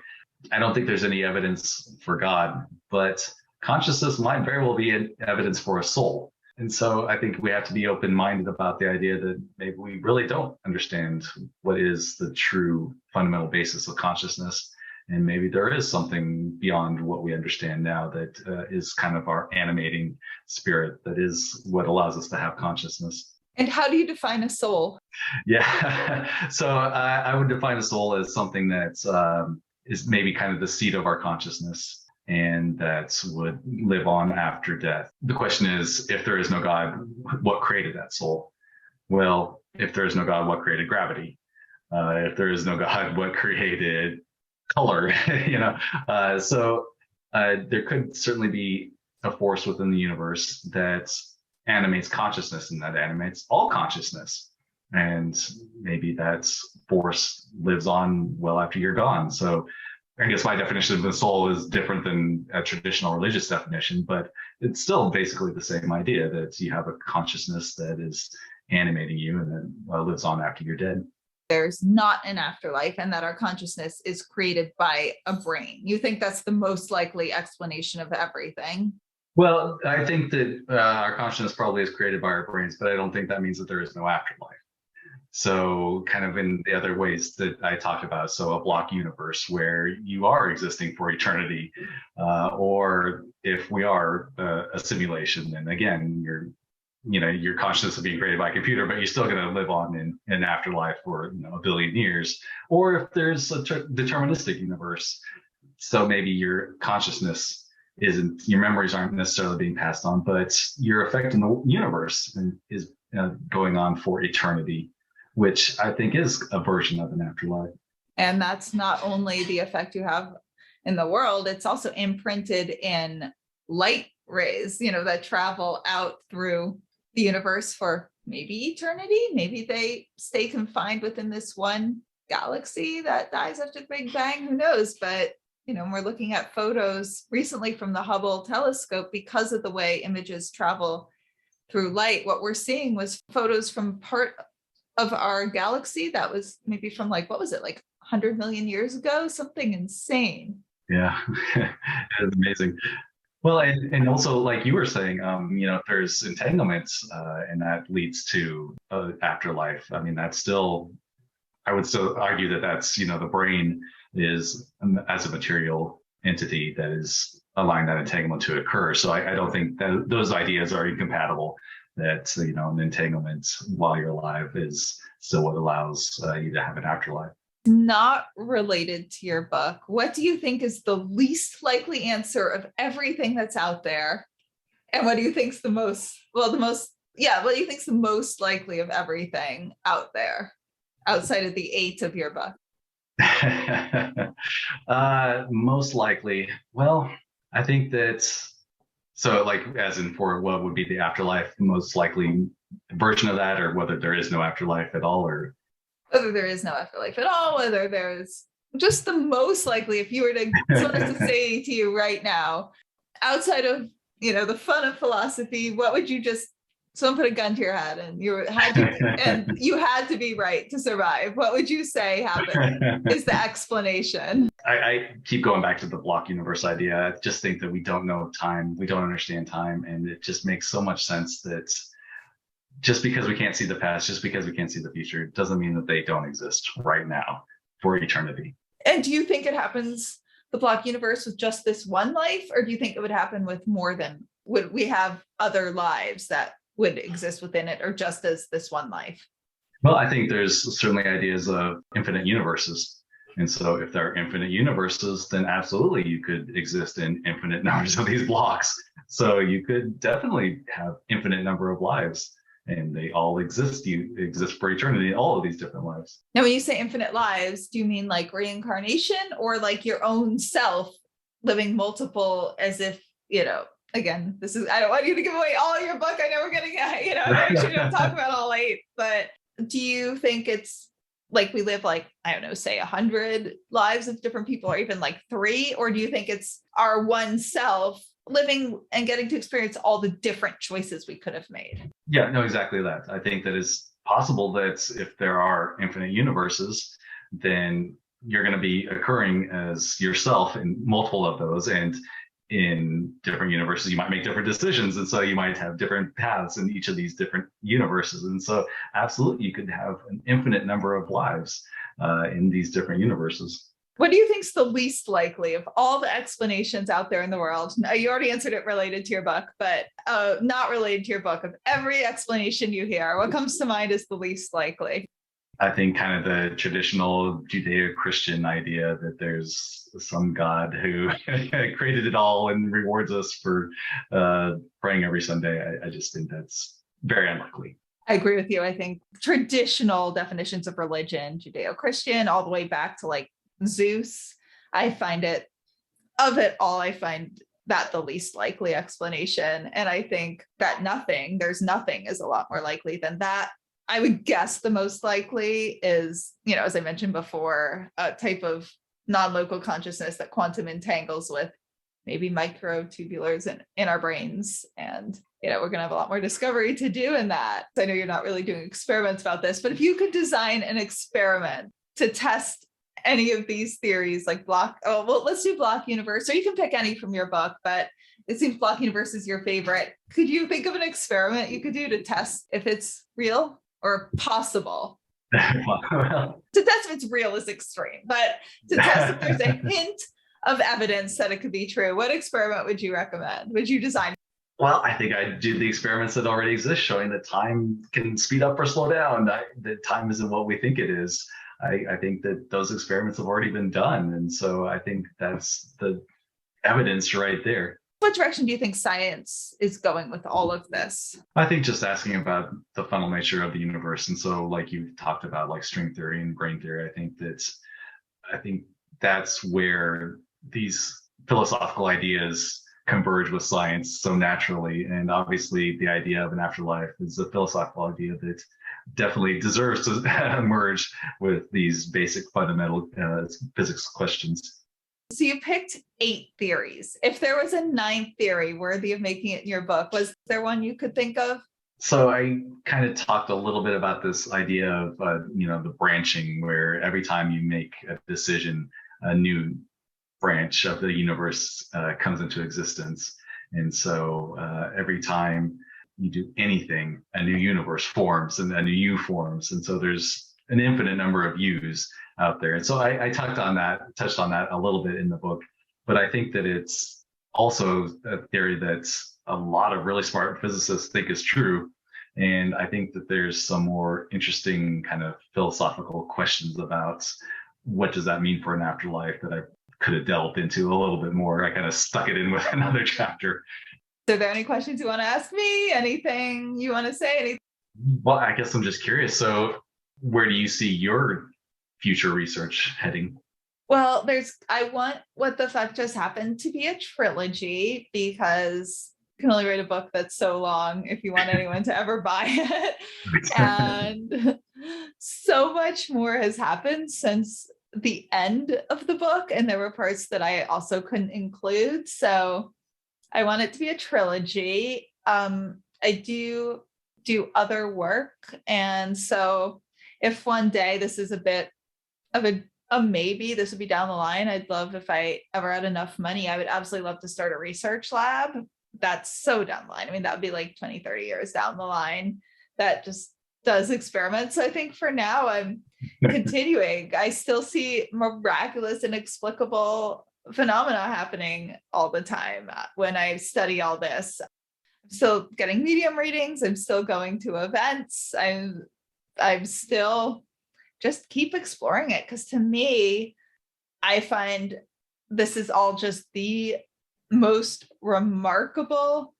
I don't think there's any evidence for God, but consciousness might very well be evidence for a soul. And so I think we have to be open-minded about the idea that maybe we really don't understand what is the true fundamental basis of consciousness. And maybe there is something beyond what we understand now that is kind of our animating spirit, that is what allows us to have consciousness. And how do you define a soul? Yeah, so I would define a soul as something that is maybe kind of the seat of our consciousness, and that would live on after death. The question is, if there is no God, what created that soul? Well, if there is no God, what created gravity? If there is no God, what created color? So there could certainly be a force within the universe that animates consciousness, and that animates all consciousness. And maybe that force lives on well after you're gone. So I guess my definition of the soul is different than a traditional religious definition, but it's still basically the same idea, that you have a consciousness that is animating you and then lives on after you're dead. There's not an afterlife, and that our consciousness is created by a brain. You think that's the most likely explanation of everything? Well, I think that our consciousness probably is created by our brains, but I don't think that means that there is no afterlife. So kind of in the other ways that I talked about, so a block universe where you are existing for eternity, or if we are a simulation, then again, your consciousness is being created by a computer, but you're still going to live on in an afterlife for a billion years. Or if there's a deterministic universe, so maybe your consciousness your memories aren't necessarily being passed on, but your effect in the universe is going on for eternity, which I think is a version of an afterlife. And that's not only the effect you have in the world, it's also imprinted in light rays, that travel out through the universe for maybe eternity. Maybe they stay confined within this one galaxy that dies after the Big Bang, who knows? But, we're looking at photos recently from the Hubble telescope. Because of the way images travel through light, what we're seeing was photos from part of our galaxy that was maybe from 100 million years ago, something insane. Yeah, it's amazing. Well, and also, like you were saying, if there's entanglements and that leads to afterlife, I mean, I would still argue that that's, the brain is as a material entity that is allowing that entanglement to occur. So I don't think that those ideas are incompatible, that, an entanglement while you're alive is still what allows you to have an afterlife. Not related to your book, what do you think is the least likely answer of everything that's out there? And what do you think's the most likely of everything out there outside of the 8 of your book? Most likely. Well, I think that, so as in for what would be the afterlife, the most likely version of that, or whether there is no afterlife at all, or whether there is no afterlife at all, whether there's just the most likely, if you were to sort of to say to you right now, outside of, the fun of philosophy, what would you someone put a gun to your head and you had to be right to survive, what would you say happened is the explanation? I keep going back to the block universe idea. I just think that we don't know time. We don't understand time. And it just makes so much sense that just because we can't see the past, just because we can't see the future, doesn't mean that they don't exist right now for eternity. And do you think it happens, the block universe, with just this one life? Or do you think it would happen with more than, would we have other lives that would exist within it, or just as this one life? Well, I think there's certainly ideas of infinite universes. And so if there are infinite universes, then absolutely you could exist in infinite numbers of these blocks. So you could definitely have infinite number of lives, and they all exist. You exist for eternity in all of these different lives. Now, when you say infinite lives, do you mean like reincarnation, or like your own self living multiple, as if, again, I don't want you to give away all your book. I know we're getting, I'm sure you don't talk about all 8, but do you think it's like we live say 100 lives of different people, or even 3, or do you think it's our one self living and getting to experience all the different choices we could have made? Yeah, no, exactly that. I think that it's possible that if there are infinite universes, then you're going to be occurring as yourself in multiple of those. And in different universes, you might make different decisions. And so you might have different paths in each of these different universes. And so absolutely, you could have an infinite number of lives in these different universes. What do you think is the least likely of all the explanations out there in the world? You already answered it related to your book, but not related to your book. Of every explanation you hear, what comes to mind is the least likely? I think kind of the traditional Judeo-Christian idea that there's some God who created it all and rewards us for praying every Sunday. I just think that's very unlikely. I agree with you. I think traditional definitions of religion, Judeo-Christian, all the way back to like Zeus, I find it, of it all, I find that the least likely explanation. And I think that there's nothing is a lot more likely than that. I would guess the most likely is, as I mentioned before, a type of non-local consciousness that quantum entangles with maybe microtubulars in our brains. And, we're going to have a lot more discovery to do in that. I know you're not really doing experiments about this, but if you could design an experiment to test any of these theories, like let's do block universe, or you can pick any from your book, but it seems block universe is your favorite. Could you think of an experiment you could do to test if it's real or possible? To test if it's real is extreme, but to test if there's a hint of evidence that it could be true, what experiment would you recommend? Would you design? Well, I think I do the experiments that already exist, showing that time can speed up or slow down, that time isn't what we think it is. I think that those experiments have already been done. And so I think that's the evidence right there. What direction do you think science is going with all of this? I think just asking about the fundamental nature of the universe. And so like you've talked about like string theory and brain theory, I think that's where these philosophical ideas converge with science so naturally. And obviously the idea of an afterlife is a philosophical idea that definitely deserves to emerge with these basic fundamental physics questions. So you picked 8 theories. If there was a 9th theory worthy of making it in your book, was there one you could think of? So I kind of talked a little bit about this idea of, the branching, where every time you make a decision, a new branch of the universe comes into existence. And so every time you do anything, a new universe forms and a new you forms. And so there's an infinite number of yous out there. And so I touched on that a little bit in the book, but I think that it's also a theory that's a lot of really smart physicists think is true. And I think that there's some more interesting kind of philosophical questions about what does that mean for an afterlife that I could have delved into a little bit more. I kind of stuck it in with another chapter. Are there any questions you want to ask me? Anything you want to say? Well, I guess I'm just curious. So where do you see your future research heading? Well, I want What the Fuck Just Happened to be a trilogy, because you can only write a book that's so long if you want anyone to ever buy it. And so much more has happened since the end of the book, and there were parts that I also couldn't include. So I want it to be a trilogy. I do other work. And so if one day this is a bit of a maybe, this would be down the line. I'd love, if I ever had enough money, I would absolutely love to start a research lab. That's so down the line. I mean, that would be like 20, 30 years down the line that just does experiments. So I think for now I'm continuing. I still see miraculous, inexplicable phenomena happening all the time when I study all this. I'm still getting medium readings. I'm still going to events. I'm still just keep exploring it, because to me, I find this is all just the most remarkable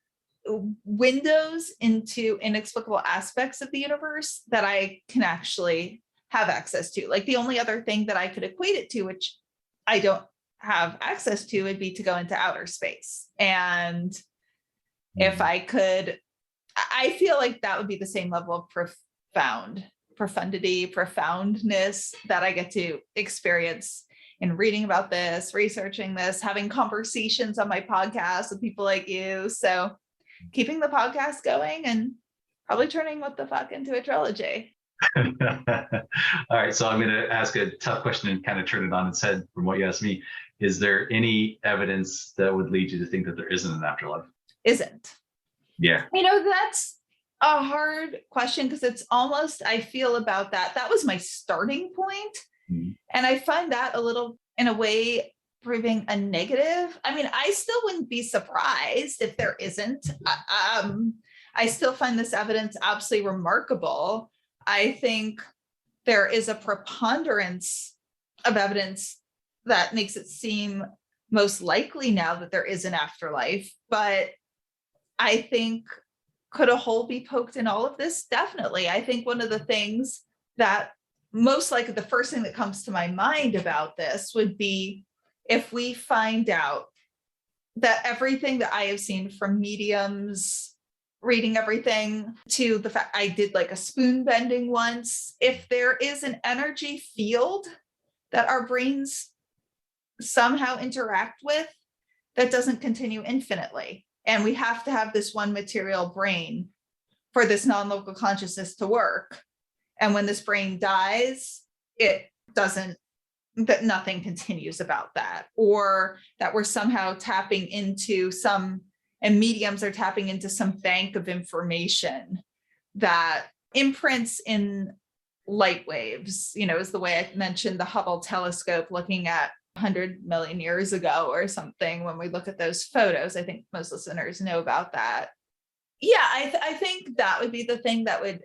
windows into inexplicable aspects of the universe that I can actually have access to. Like the only other thing that I could equate it to, which I don't have access to, would be to go into outer space. And if I could, I feel like that would be the same level of profoundness that I get to experience in reading about this, researching this, having conversations on my podcast with people like you. So keeping the podcast going and probably turning What the Fuck into a trilogy. All right, so I'm going to ask a tough question and kind of turn it on its head from what you asked me. Is there any evidence that would lead you to think that there isn't an afterlife? Isn't. Yeah. That's a hard question because it's almost, I feel about that. That was my starting point. Mm-hmm. And I find that a little, in a way, proving a negative. I mean, I still wouldn't be surprised if there isn't. I still find this evidence absolutely remarkable. I think there is a preponderance of evidence that makes it seem most likely now that there is an afterlife. But I think, could a hole be poked in all of this? Definitely. I think one of the things that most likely, the first thing that comes to my mind about this would be if we find out that everything that I have seen from mediums, reading everything, to the fact I did like a spoon bending once, if there is an energy field that our brains somehow interact with that doesn't continue infinitely, and we have to have this one material brain for this non-local consciousness to work. And when this brain dies, it doesn't, that nothing continues about that, or that we're somehow tapping into some, and mediums are tapping into some bank of information that imprints in light waves, is the way I mentioned the Hubble telescope looking at 100 million years ago or something. When we look at those photos, I think most listeners know about that. Yeah, I think that would be the thing that would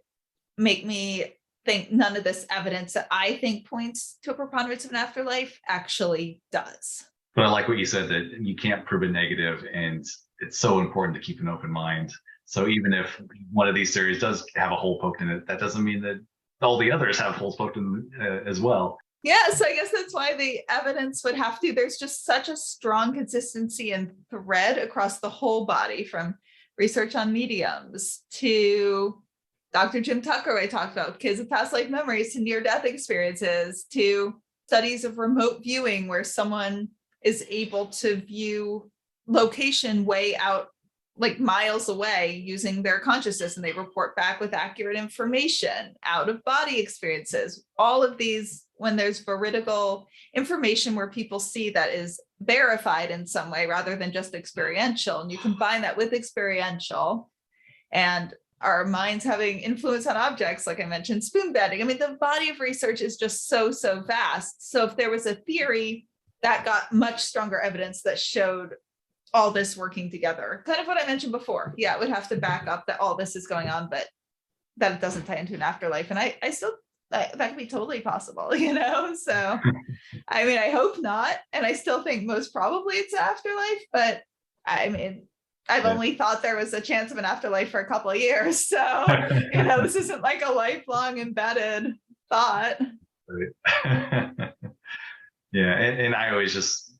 make me think none of this evidence that I think points to a preponderance of an afterlife actually does. But I like what you said, that you can't prove a negative, and it's so important to keep an open mind. So even if one of these theories does have a hole poked in it, that doesn't mean that all the others have holes poked in as well. Yeah, so I guess that's why the evidence would have to, there's just such a strong consistency and thread across the whole body, from research on mediums to Dr. Jim Tucker, I talked about kids with past life memories, to near-death experiences, to studies of remote viewing where someone is able to view location way out, like miles away, using their consciousness, and they report back with accurate information. Out of body experiences, all of these, when there's veridical information where people see that is verified in some way rather than just experiential, and you combine that with experiential and our minds having influence on objects, like I mentioned, spoon bending. I mean, the body of research is just so vast. So if there was a theory that got much stronger evidence that showed all this working together, kind of what I mentioned before, yeah, it would have to back up that all this is going on, but that it doesn't tie into an afterlife. And I still, that could be totally possible, so I mean, I hope not, and I still think most probably it's an afterlife, but I mean, I've only thought there was a chance of an afterlife for a couple of years, so this isn't like a lifelong embedded thought. Right. Yeah, and I always just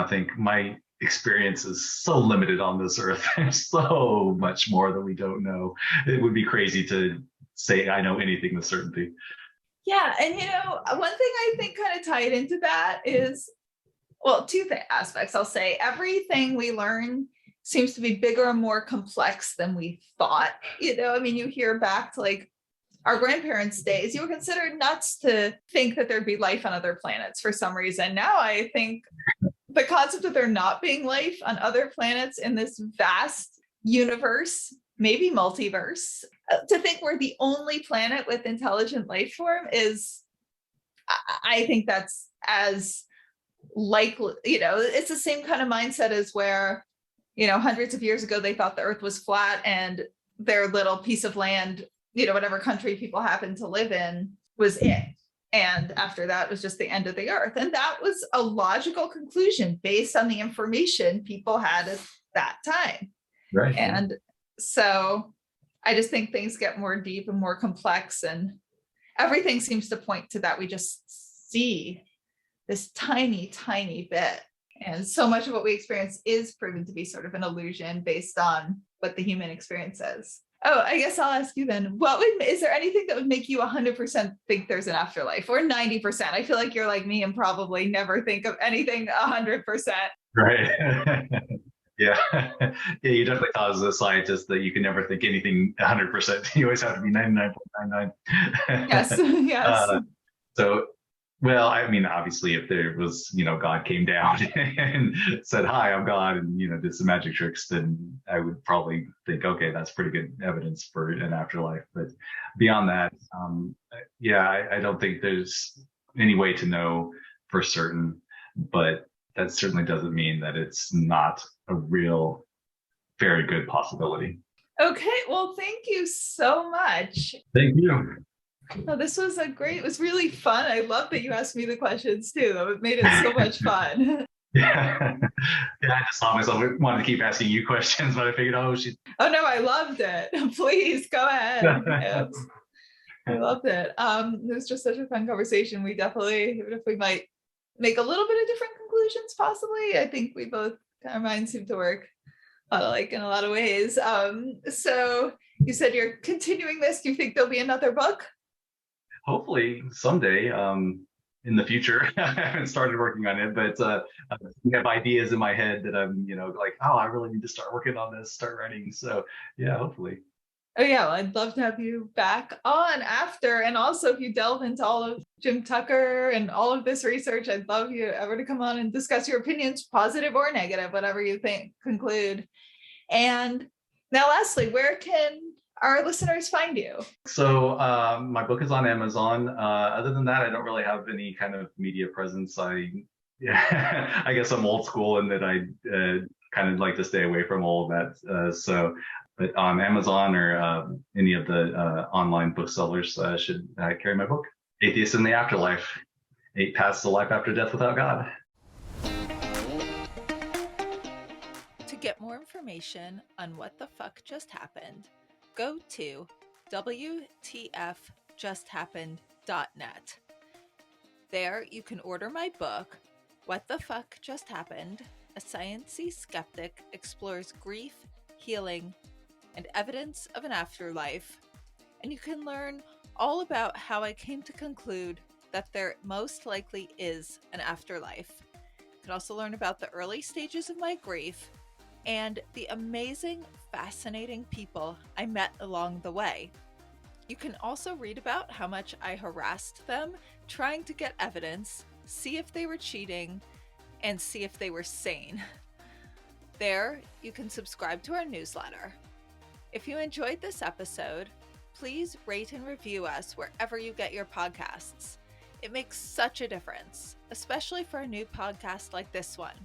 think my experience is so limited on this earth. There's so much more that we don't know. It would be crazy to say I know anything with certainty. Yeah, and one thing I think kind of tied into that is, well, two aspects. I'll say everything we learn seems to be bigger and more complex than we thought. I mean, you hear back to like our grandparents' days, you were considered nuts to think that there'd be life on other planets for some reason. Now I think the concept of there not being life on other planets in this vast universe, maybe multiverse, to think we're the only planet with intelligent life form is, I think that's as likely, it's the same kind of mindset as where, hundreds of years ago, they thought the earth was flat and their little piece of land, whatever country people happen to live in, was it. And after that was just the end of the earth. And that was a logical conclusion based on the information people had at that time. Right. And so I just think things get more deep and more complex, and everything seems to point to that. We just see this tiny, tiny bit. And so much of what we experience is proven to be sort of an illusion based on what the human experience is. Oh, I guess I'll ask you then, is there anything that would make you 100% think there's an afterlife, or 90%? I feel like you're like me and probably never think of anything 100%. Right. Yeah. Yeah, you definitely thought as a scientist that you can never think anything 100%. You always have to be 99.99. Yes, yes. So, well, I mean, obviously, if there was, God came down and said, "Hi, I'm God," and did some magic tricks, then I would probably think, okay, that's pretty good evidence for an afterlife. But beyond that, yeah, I don't think there's any way to know for certain. But that certainly doesn't mean that it's not a real, very good possibility. Okay, well, thank you so much. Thank you. Oh, this was it was really fun. I love that you asked me the questions too. It made it so much fun. Yeah. Yeah, I just thought myself wanted to keep asking you questions, but I figured, oh, she. Oh no, I loved it. Please go ahead. Yes. I loved it. It was just such a fun conversation. We definitely, even if we might make a little bit of different conclusions, possibly, I think we both, our minds seem to work like in a lot of ways. So you said you're continuing this. Do you think there'll be another book? Hopefully someday in the future. I haven't started working on it, but I have ideas in my head that I'm, like, oh, I really need to start working on this, start writing. So yeah, hopefully. Oh yeah, well, I'd love to have you back on after. And also if you delve into all of Jim Tucker and all of this research, I'd love you ever to come on and discuss your opinions, positive or negative, whatever you think, conclude. And now lastly, where can our listeners find you? So my book is on Amazon. Other than that, I don't really have any kind of media presence. Yeah, I guess I'm old school in that I kind of like to stay away from all of that. But on Amazon or any of the online booksellers should carry my book, Atheists in the Afterlife, 8 Paths to Life After Death Without God. To get more information on what the fuck just happened, go to WTFJustHappened.net. There you can order my book, What the Fuck Just Happened? A Sciencey Skeptic Explores Grief, Healing, and Evidence of an Afterlife. And you can learn all about how I came to conclude that there most likely is an afterlife. You can also learn about the early stages of my grief and the amazing, fascinating people I met along the way. You can also read about how much I harassed them trying to get evidence, see if they were cheating, and see if they were sane. There, you can subscribe to our newsletter. If you enjoyed this episode, please rate and review us wherever you get your podcasts. It makes such a difference, especially for a new podcast like this one.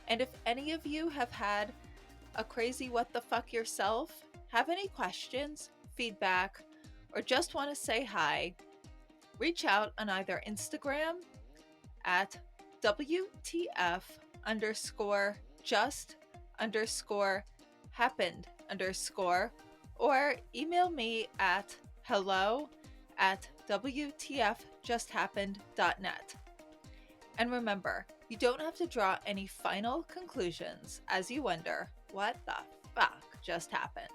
And if any of you have had a crazy what the fuck yourself, have any questions, feedback, or just want to say hi, reach out on either Instagram at WTF_just_happened_ or email me at hello@WTFJustHappened.net. And remember, you don't have to draw any final conclusions as you wonder what the fuck just happened.